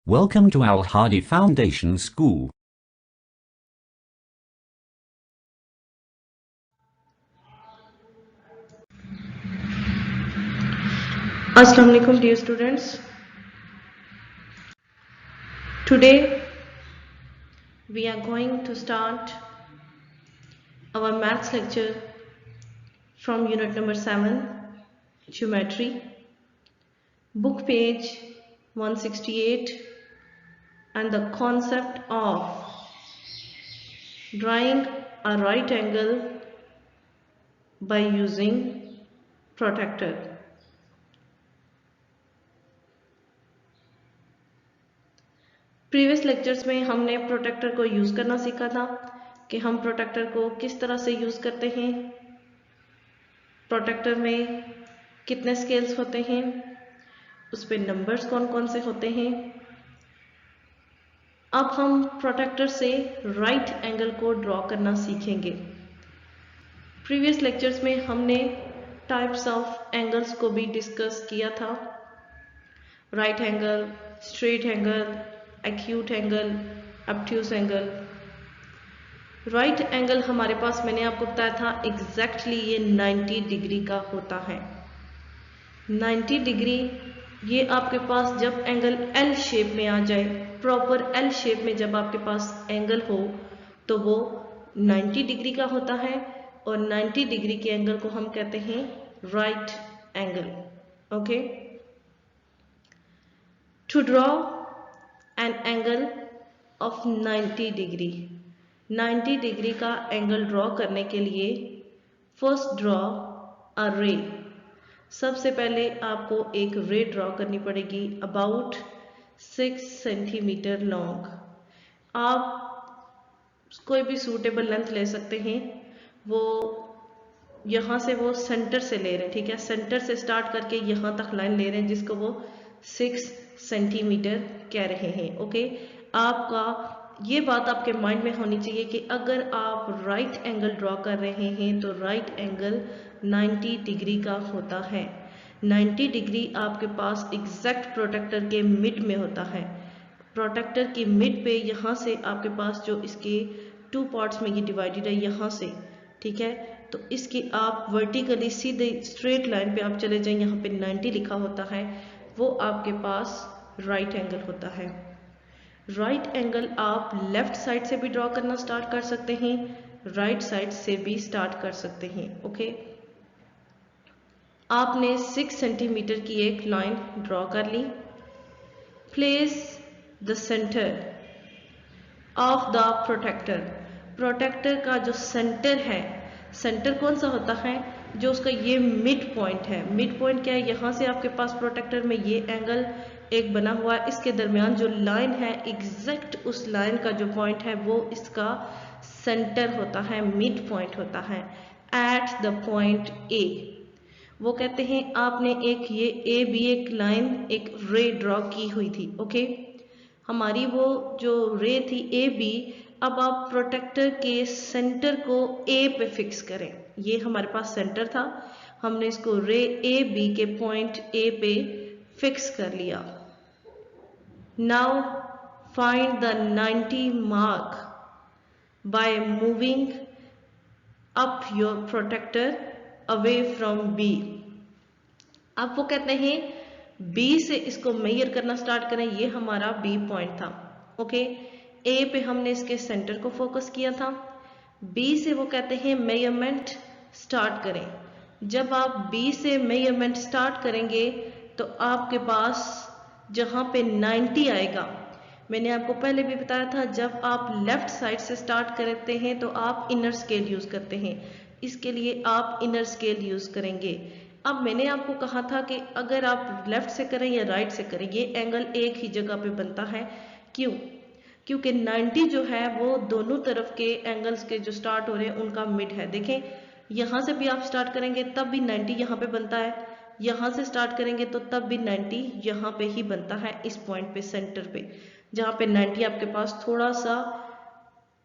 Welcome to Al Hadi Foundation School. Assalamu alaikum dear students. Today we are going to start our maths lecture from unit number 7, geometry, book page 168, and the concept of drawing a right angle by using protractor. Previous lectures में हमने protector को use करना सीखा था कि हम protector को किस तरह से यूज़ करते हैं, प्रोटेक्टर में कितने स्केल्स होते हैं, उस पर नंबर्स कौन कौन से होते हैं। अब हम प्रोटेक्टर से राइट एंगल को ड्रॉ करना सीखेंगे। प्रीवियस लेक्चर्स में हमने टाइप्स ऑफ एंगल्स को भी डिस्कस किया था, right angle, straight angle, acute angle, obtuse angle. Right angle हमारे पास, मैंने आपको बताया था, एग्जैक्टली ये 90 डिग्री का होता है। 90 डिग्री ये आपके पास जब एंगल एल शेप में आ जाए, प्रॉपर एल शेप में जब आपके पास एंगल हो तो वो 90 डिग्री का होता है, और 90 डिग्री के एंगल को हम कहते हैं right angle. Okay, to draw an angle of 90 degree, 90 degree का एंगल ड्रॉ करने के लिए फर्स्ट ड्रॉ अ रे। सबसे पहले आपको एक रे ड्रॉ करनी पड़ेगी अबाउट 6 सेंटीमीटर लॉन्ग। आप कोई भी सूटेबल लेंथ ले सकते हैं, वो यहाँ से वो सेंटर से ले रहे हैं, ठीक है, सेंटर से स्टार्ट करके यहाँ तक लाइन ले रहे हैं जिसको वो 6 सेंटीमीटर कह रहे हैं। ओके, आपका ये बात आपके माइंड में होनी चाहिए कि अगर आप राइट एंगल ड्रॉ कर रहे हैं तो राइट एंगल 90 डिग्री का होता है। 90 डिग्री आपके पास एग्जैक्ट प्रोटेक्टर के मिड में होता है। प्रोटेक्टर की मिड पे यहाँ से आपके पास जो इसके 2 पार्ट्स में ये डिवाइडेड है यहाँ से, ठीक है, तो इसकी आप वर्टिकली सीधे स्ट्रेट लाइन पे आप चले जाएं, यहाँ पे 90 लिखा होता है, वो आपके पास राइट एंगल होता है। राइट एंगल आप लेफ्ट साइड से भी ड्रॉ करना स्टार्ट कर सकते हैं, राइट साइड से भी स्टार्ट कर सकते हैं। ओके, आपने 6 सेंटीमीटर की एक लाइन ड्रॉ कर ली। Place the centre of the protractor, protractor का जो सेंटर है, सेंटर कौन सा होता है, जो उसका ये मिड पॉइंट है। मिड पॉइंट क्या है, यहाँ से आपके पास प्रोटेक्टर में ये एंगल एक बना हुआ है, इसके दरमियान जो लाइन है, एग्जैक्ट उस लाइन का जो पॉइंट है वो इसका सेंटर होता है, मिड पॉइंट होता है। एट द पॉइंट ए, वो कहते हैं आपने एक ये ए बी एक लाइन, एक रे ड्रॉ की हुई थी। ओके, हमारी वो जो रे थी ए बी, अब आप प्रोटेक्टर के सेंटर को ए पे फिक्स करें। ये हमारे पास सेंटर था, हमने इसको रे ए बी के पॉइंट ए पे फिक्स कर लिया। Now find the 90 mark by moving up your protractor away from B. अब वो कहते हैं बी से इसको मेजर करना स्टार्ट करें, ये हमारा बी पॉइंट था। ओके, ए पे हमने इसके सेंटर को फोकस किया था, बी से वो कहते हैं मेजरमेंट स्टार्ट करें। जब आप बी से मेजरमेंट स्टार्ट करेंगे तो आपके पास जहाँ पे 90 आएगा, मैंने आपको पहले भी बताया था, जब आप लेफ्ट साइड से स्टार्ट करते हैं तो आप इनर स्केल यूज करते हैं, इसके लिए आप इनर स्केल यूज करेंगे। अब मैंने आपको कहा था कि अगर आप लेफ्ट से करें या राइट से करें, ये एंगल एक ही जगह पे बनता है। क्यों? क्योंकि 90 जो है वो दोनों तरफ के एंगल्स के जो स्टार्ट हो रहे हैं उनका मिड है। देखें, यहाँ से भी आप स्टार्ट करेंगे तब भी 90 यहाँ पे बनता है, यहाँ से स्टार्ट करेंगे तो तब भी 90 यहाँ पे ही बनता है, इस पॉइंट पे, सेंटर पे, जहाँ पे 90 आपके पास थोड़ा सा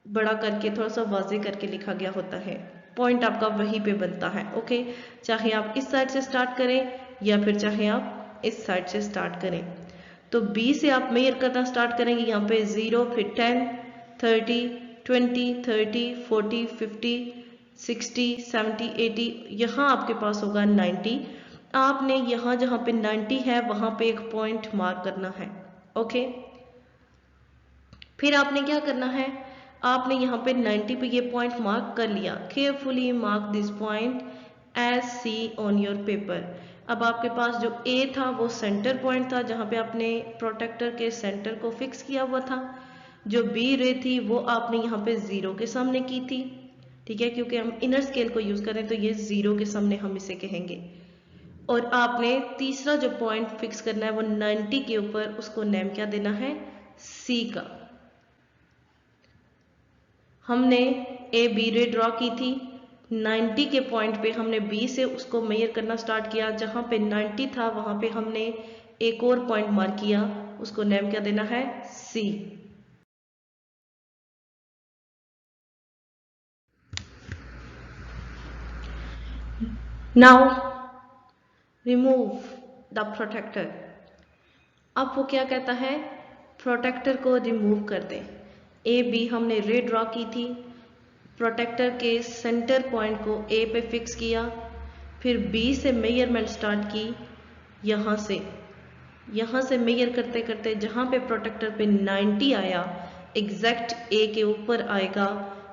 बड़ा करके, थोड़ा सा वाजे करके लिखा गया होता है, पॉइंट आपका वहीं पे बनता है। ओके, चाहे आप इस साइड से स्टार्ट करें या फिर चाहे आप इस साइड से स्टार्ट करें। तो बी से आप मेजर करना स्टार्ट करेंगे, यहाँ पे 0, फिर 10, 30, 20, 30, 40, 50, 60, 70, 80, यहाँ आपके पास होगा 90। आपने यहाँ जहाँ पे 90 है वहाँ पे एक पॉइंट मार्क करना है। ओके, फिर आपने क्या करना है, आपने यहाँ पे 90 पे ये पॉइंट मार्क कर लिया। Carefully mark this point as C on your paper. अब आपके पास जो ए था वो सेंटर पॉइंट था, जहाँ पे आपने प्रोटेक्टर के सेंटर को फिक्स किया हुआ था। जो बी रे थी वो आपने यहाँ पे 0 के सामने की थी, ठीक है, क्योंकि हम इनर स्केल को यूज करें तो ये 0 के सामने हम इसे कहेंगे। और आपने तीसरा जो पॉइंट फिक्स करना है वो 90 के ऊपर, उसको नेम क्या देना है, सी का। हमने ए बी रे ड्रॉ की थी, 90 के पॉइंट पे हमने बी से उसको मेजर करना स्टार्ट किया। जहां पे 90 था वहां पे हमने एक और पॉइंट मार्क किया, उसको नेम क्या देना है, C. Now remove the protractor. अब वो क्या कहता है, प्रोटेक्टर को रिमूव कर दें। ए बी हमने रे ड्रॉ की थी, प्रोटेक्टर के सेंटर पॉइंट को ए पे फिक्स किया, फिर बी से मेजरमेंट स्टार्ट की। यहाँ से मेजर करते करते जहाँ पे प्रोटेक्टर पे 90 आया, एग्जैक्ट ए के ऊपर आएगा,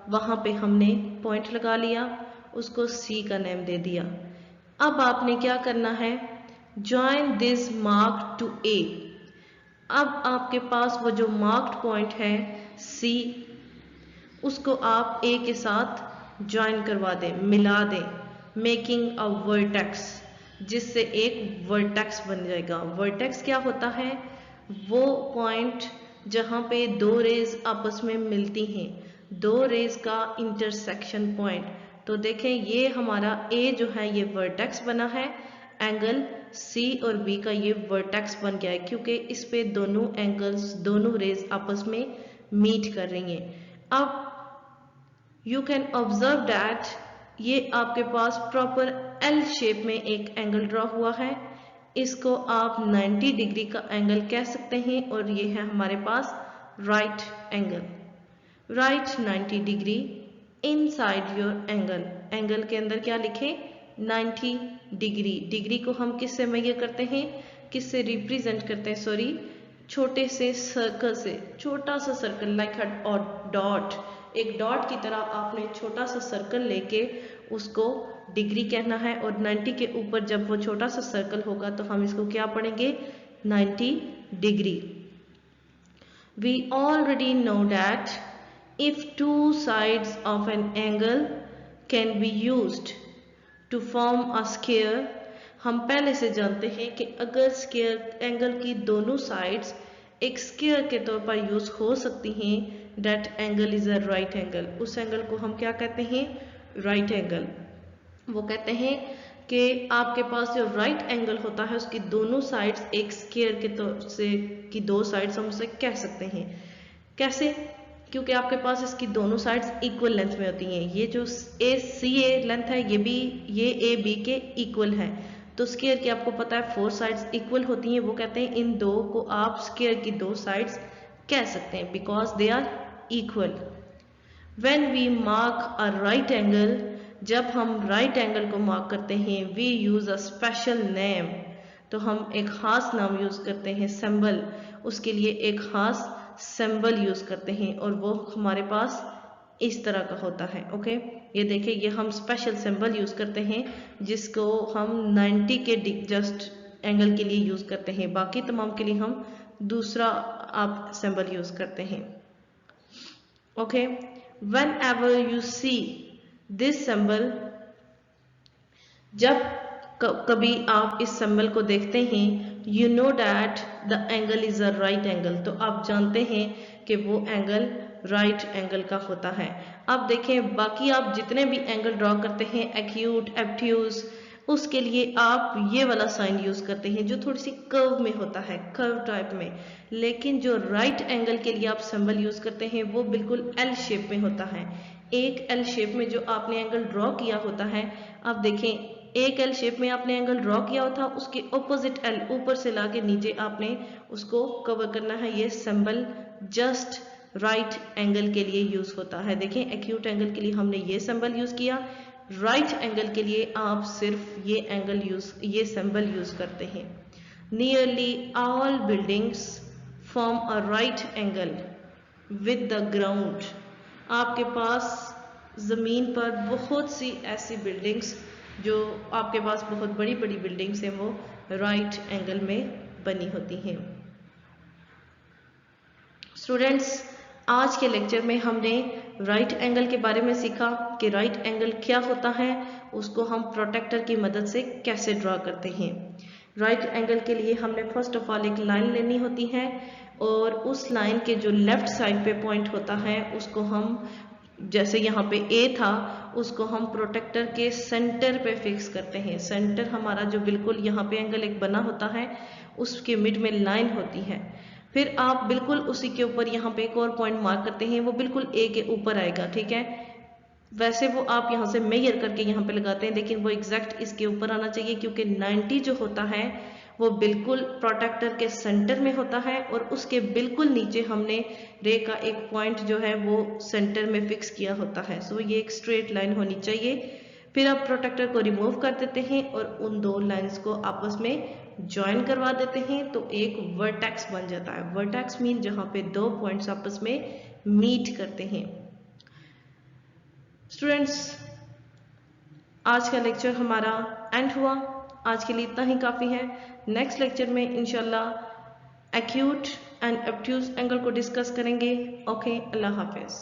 वहाँ पे हमने पॉइंट लगा लिया, उसको सी का नेम दे दिया। अब आपने क्या करना है, ज्वाइन दिस मार्क टू ए। अब आपके पास वो जो मार्क्ड पॉइंट है सी, उसको आप ए के साथ ज्वाइन करवा दें, मिला दें, मेकिंग अ वर्टेक्स, जिससे एक वर्टेक्स बन जाएगा। वर्टेक्स क्या होता है, वो पॉइंट जहाँ पे दो रेज आपस में मिलती हैं, दो रेज का इंटरसेक्शन पॉइंट। तो देखें ये हमारा ए जो है ये वर्टेक्स बना है, एंगल सी और बी का ये वर्टेक्स बन गया है, क्योंकि इस पे दोनों एंगल्स, दोनों रेज आपस में मीट कर रही हैं। अब यू कैन ऑब्जर्व दैट ये आपके पास प्रॉपर एल शेप में एक एंगल ड्रॉ हुआ है, इसको आप 90 डिग्री का एंगल कह सकते हैं, और ये है हमारे पास right angle. Right 90 degree inside your angle. Angle के अंदर क्या लिखें, 90 डिग्री। डिग्री को हम किससे मेजर करते हैं, किससे रिप्रेजेंट करते हैं, सॉरी, छोटे से सर्कल से। छोटा सा सर्कल लाइक अ डॉट, एक डॉट की तरह आपने छोटा सा सर्कल लेके उसको डिग्री कहना है, और 90 के ऊपर जब वो छोटा सा सर्कल होगा तो हम इसको क्या पढ़ेंगे, 90 degree. We already know that if two sides of an angle can be used to form a square, हम पहले से जानते हैं कि अगर स्क्वायर एंगल की दोनों साइड्स एक स्क्वायर के तौर पर यूज हो सकती हैं, that angle is a right angle। उस एंगल को हम क्या कहते हैं, राइट एंगल। वो कहते हैं कि आपके पास जो राइट एंगल होता है उसकी दोनों साइड्स एक स्क्वायर के तौर से की दो साइड्स हम उसे कह सकते हैं। कैसे, क्योंकि आपके पास इसकी दोनों साइड्स इक्वल लेंथ में होती हैं। ये जो ए सी ए लेंथ है, ये ए बी के इक्वल है। तो स्क्वायर की आपको पता है 4 साइड्स इक्वल होती हैं, वो कहते हैं इन दो को आप स्क्वायर की दो साइड्स कह सकते हैं, because they are equal. When we mark a right angle, जब हम राइट एंगल को मार्क करते हैं, we use a special name, तो हम एक खास नाम यूज करते हैं, सिंबल, उसके लिए एक खास सिंबल यूज करते हैं, और वो हमारे पास इस तरह का होता है। ओके, ये देखिए, ये हम स्पेशल सिंबल यूज करते हैं जिसको हम 90 के जस्ट एंगल के लिए यूज करते हैं, बाकी तमाम के लिए हम दूसरा आप सिंबल यूज करते हैं। Okay, whenever you see this symbol, जब कभी आप इस सिंबल को देखते हैं, you know that the angle is a right angle, तो आप जानते हैं कि वो एंगल राइट एंगल का होता है। अब देखें, बाकी आप जितने भी एंगल ड्रॉ करते हैं, एक्यूट, एब्ट्यूज, उसके लिए आप ये वाला साइन यूज करते हैं जो थोड़ी सी कर्व में होता है, कर्व टाइप में। लेकिन जो राइट एंगल के लिए आप सिंबल यूज करते हैं वो बिल्कुल एल शेप में होता है। एक एल शेप में जो आपने एंगल ड्रॉ किया होता है, आप देखें एक एल शेप में आपने एंगल ड्रॉ किया था, उसके ऑपोजिट एल ऊपर से लाके नीचे आपने उसको कवर करना है। ये सिंबल जस्ट राइट एंगल के लिए यूज होता है। देखें, एक्यूट एंगल के लिए हमने ये सिंबल यूज किया, राइट एंगल के लिए आप सिर्फ ये सिंबल यूज करते हैं। Nearly all buildings form a right angle with the ground. आपके पास जमीन पर बहुत सी ऐसी बिल्डिंग्स जो आपके पास बहुत बड़ी बड़ी बिल्डिंग्स हैं, वो राइट एंगल में बनी होती हैं। स्टूडेंट्स, आज के लेक्चर में हमने राइट एंगल के बारे में सीखा कि राइट एंगल क्या होता है, उसको हम प्रोटेक्टर की मदद से कैसे ड्रॉ करते हैं। राइट एंगल के लिए हमने फर्स्ट ऑफ ऑल एक लाइन लेनी होती है और उस लाइन के जो लेफ्ट साइड पे पॉइंट होता है उसको हम, जैसे यहाँ पे ए था, उसको हम प्रोटेक्टर के सेंटर पे फिक्स करते हैं। सेंटर हमारा जो बिल्कुल यहाँ पे एंगल एक बना होता है उसके मिड में लाइन होती है। फिर आप बिल्कुल उसी के ऊपर यहाँ पे एक और पॉइंट मार्क करते हैं, वो बिल्कुल ए के ऊपर आएगा, ठीक है। वैसे वो आप यहाँ से मेजर करके यहाँ पे लगाते हैं, लेकिन वो एग्जैक्ट इसके ऊपर आना चाहिए क्योंकि 90 जो होता है वो बिल्कुल प्रोटेक्टर के सेंटर में होता है और उसके बिल्कुल नीचे हमने रे का एक पॉइंट जो है वो सेंटर में फिक्स किया होता है। सो ये एक स्ट्रेट लाइन होनी चाहिए। फिर आप प्रोटेक्टर को रिमूव कर देते हैं और उन दो लाइंस को आपस में ज्वाइन करवा देते हैं तो एक वर्टेक्स बन जाता है। वर्टेक्स मीन जहाँ पे दो पॉइंट्स आपस में मीट करते हैं। स्टूडेंट्स, आज का लेक्चर हमारा एंड हुआ। आज के लिए इतना ही काफ़ी है। नेक्स्ट लेक्चर में इंशाल्लाह एक्यूट एंड ऑब्ट्यूज एंगल को डिस्कस करेंगे। ओके, अल्लाह हाफिज़।